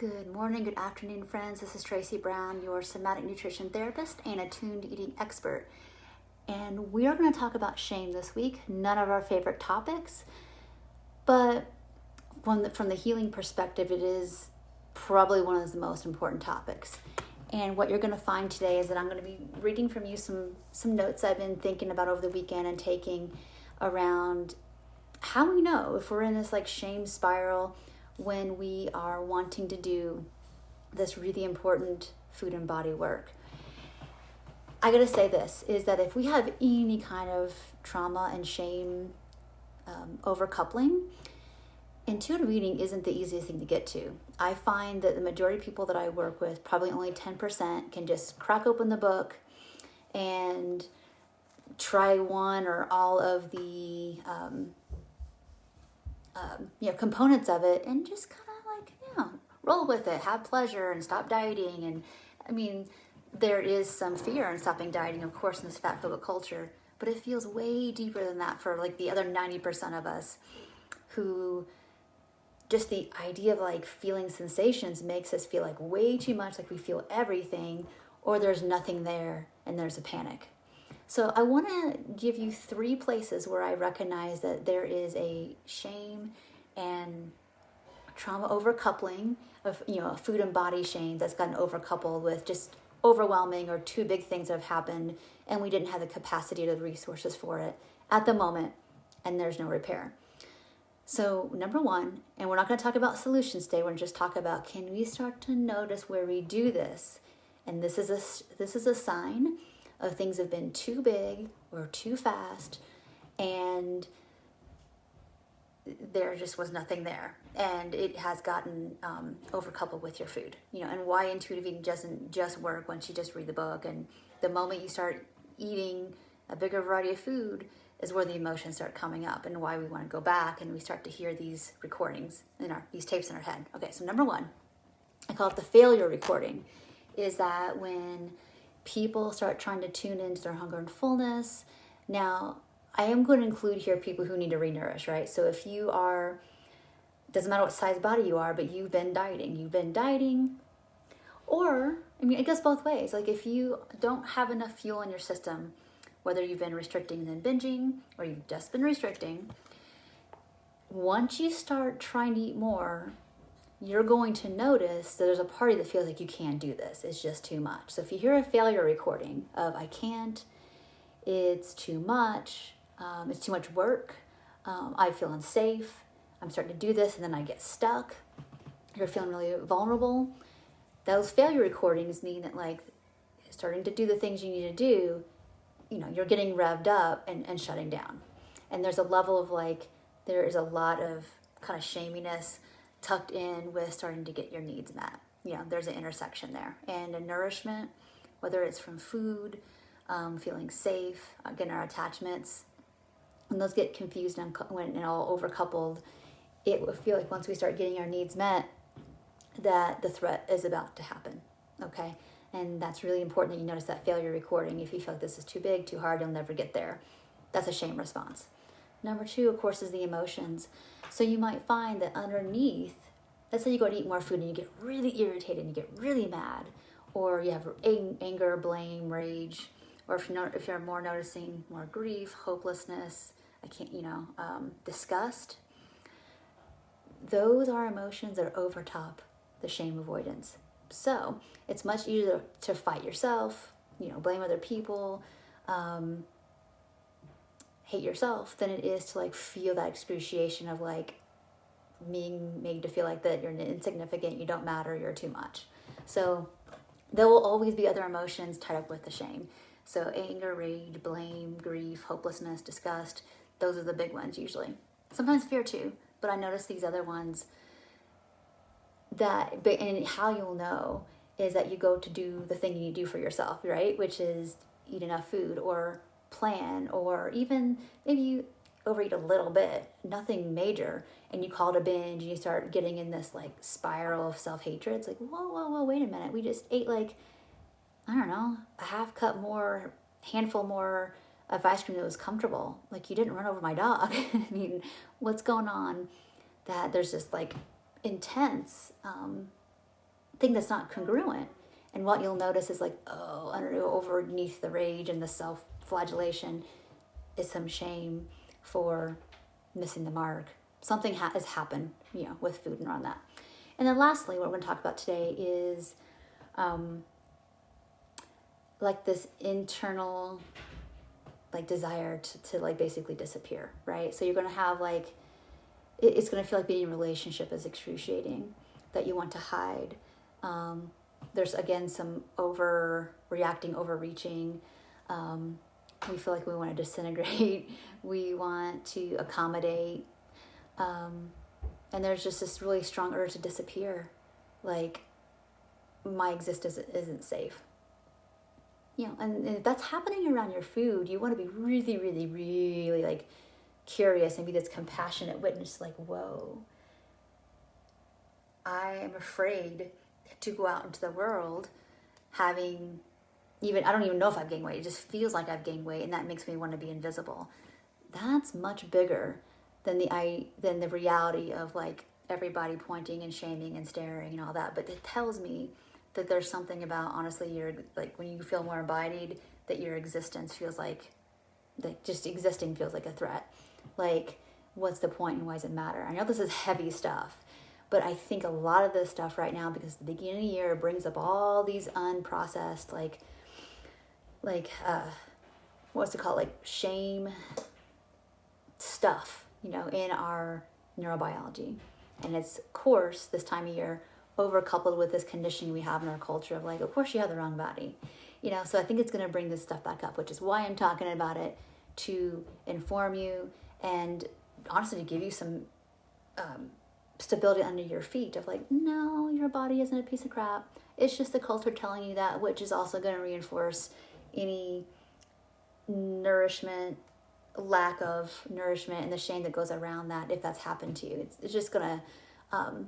Good morning, good afternoon, friends. This is Tracy Brown, your somatic nutrition therapist and attuned eating expert. And we are going to talk about shame this week. None of our favorite topics, but from the healing perspective, it is probably one of the most important topics. And what you're going to find today is that I'm going to be reading from you some notes I've been thinking about over the weekend and taking around how we know if we're in this like shame spiral when we are wanting to do this really important food and body work. I gotta say this, is that if we have any kind of trauma and shame overcoupling, intuitive eating isn't the easiest thing to get to. I find that the majority of people that I work with, probably only 10%, can just crack open the book and try one or all of the components of it and just kind of roll with it, have pleasure and stop dieting. And I mean, there is some fear in stopping dieting, of course, in this fat phobic culture, but it feels way deeper than that for like the other 90% of us who just the idea of like feeling sensations makes us feel like way too much, like we feel everything, or there's nothing there and there's a panic. So I want to give you 3 places where I recognize that there is a shame and trauma overcoupling of, food and body shame that's gotten overcoupled with just overwhelming or too big things that have happened and we didn't have the capacity or the resources for it at the moment, and there's no repair. So number 1, and we're not going to talk about solutions today, we're going to just talk about, can we start to notice where we do this? And this is a sign of things have been too big or too fast, and there just was nothing there, and it has gotten overcoupled with your food. And why intuitive eating doesn't just work once you just read the book, and the moment you start eating a bigger variety of food is where the emotions start coming up, and why we want to go back and we start to hear these recordings these tapes in our head. Okay, so number 1, I call it the failure recording, is that when people start trying to tune into their hunger and fullness. Now, I am going to include here people who need to re-nourish, right? So if you are, doesn't matter what size body you are, but you've been dieting, or, it goes both ways. Like if you don't have enough fuel in your system, whether you've been restricting and then binging, or you've just been restricting, once you start trying to eat more, you're going to notice that there's a part that feels like you can't do this. It's just too much. So if you hear a failure recording of I can't, it's too much work, I feel unsafe, I'm starting to do this and then I get stuck, you're feeling really vulnerable, those failure recordings mean that like starting to do the things you need to do, you're getting revved up and shutting down. And there's a level of there is a lot of kind of shaminess tucked in with starting to get your needs met. There's an intersection there. And a nourishment, whether it's from food, feeling safe, getting our attachments, when those get confused and when all overcoupled, it will feel like once we start getting our needs met, that the threat is about to happen, okay? And that's really important that you notice that failure recording. If you feel like this is too big, too hard, you'll never get there. That's a shame response. Number 2, of course, is the emotions. So you might find that underneath, let's say you go to eat more food and you get really irritated and you get really mad, or you have anger, blame, rage, or if you're more noticing more grief, hopelessness, disgust. Those are emotions that are over top the shame avoidance. So it's much easier to fight yourself, blame other people, hate yourself, than it is to feel that excruciation of being made to feel like that you're insignificant, you don't matter, you're too much. So there will always be other emotions tied up with the shame. So anger, rage, blame, grief, hopelessness, disgust, those are the big ones usually. Sometimes fear too, but I notice these other ones and how you'll know is that you go to do the thing you need to do for yourself, right? Which is eat enough food or plan, or even maybe you overeat a little bit, nothing major, and you call it a binge and you start getting in this spiral of self-hatred. It's whoa, wait a minute. We just ate a half cup more, handful more of ice cream that was comfortable. You didn't run over my dog. What's going on? That there's just intense thing that's not congruent. And what you'll notice is like, underneath the rage and the self-flagellation is some shame for missing the mark. Something has happened, with food and around that. And then lastly, what we're going to talk about today is like this internal like desire to like basically disappear, right? So you're going to have like, it's going to feel like being in a relationship is excruciating, that you want to hide. There's again some overreacting, overreaching. We feel like we want to disintegrate. We want to accommodate. And there's just this really strong urge to disappear. Like, my existence isn't safe. And if that's happening around your food, you want to be really, really, really like curious and be this compassionate witness, like, whoa, I am afraid to go out into the world having I don't even know if I've gained weight. It just feels like I've gained weight, and that makes me want to be invisible. That's much bigger than the reality of like everybody pointing and shaming and staring and all that. But it tells me that there's something about, honestly, you're like, when you feel more embodied, that your existence feels like just existing feels like a threat. Like, what's the point and why does it matter? I know this is heavy stuff, but I think a lot of this stuff right now, because the beginning of the year brings up all these unprocessed, like what's it called? Like shame stuff, in our neurobiology. And it's, of course, this time of year, overcoupled with this conditioning we have in our culture of like, of course you have the wrong body. So I think it's going to bring this stuff back up, which is why I'm talking about it, to inform you and honestly to give you some stability under your feet of like, no, your body isn't a piece of crap. It's just the culture telling you that, which is also going to reinforce any lack of nourishment and the shame that goes around that if that's happened to you. It's just going to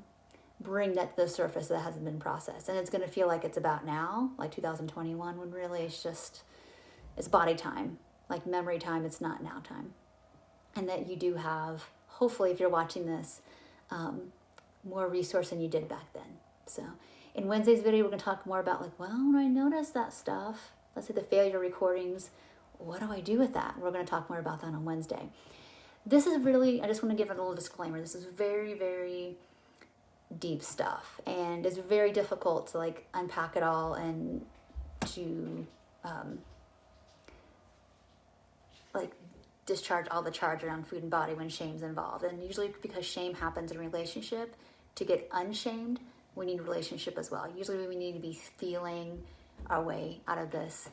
bring that to the surface that hasn't been processed. And it's going to feel like it's about now, like 2021, when really it's body time, like memory time. It's not now time. And that you do have, hopefully, if you're watching this, more resource than you did back then. So in Wednesday's video, we're going to talk more about like, well, when I notice that stuff, let's say the failure recordings, what do I do with that? We're going to talk more about that on Wednesday. This is really, I just want to give a little disclaimer. This is very, very deep stuff, and it's very difficult to like unpack it all and to like discharge all the charge around food and body when shame's involved. And usually because shame happens in a relationship, to get unshamed, we need a relationship as well. Usually we need to be feeling our way out of this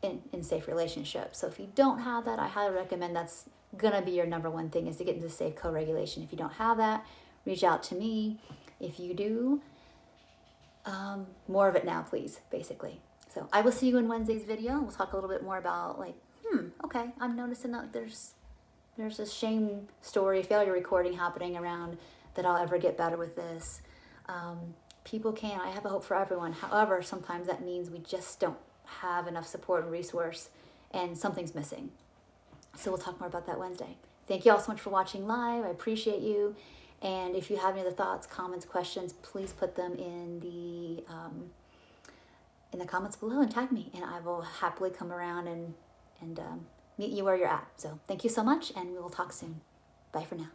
in safe relationships. So if you don't have that, I highly recommend that's gonna be your number one thing, is to get into safe co-regulation. If you don't have that, reach out to me. If you do, more of it now, please, basically. So I will see you in Wednesday's video. We'll talk a little bit more about like, okay, I'm noticing that there's this shame story, failure recording happening around, that I'll ever get better with this. People can. I have a hope for everyone. However, sometimes that means we just don't have enough support and resource, and something's missing. So we'll talk more about that Wednesday. Thank you all so much for watching live. I appreciate you. And if you have any other thoughts, comments, questions, please put them in the comments below and tag me, and I will happily come around and meet you where you're at. So thank you so much, and we will talk soon. Bye for now.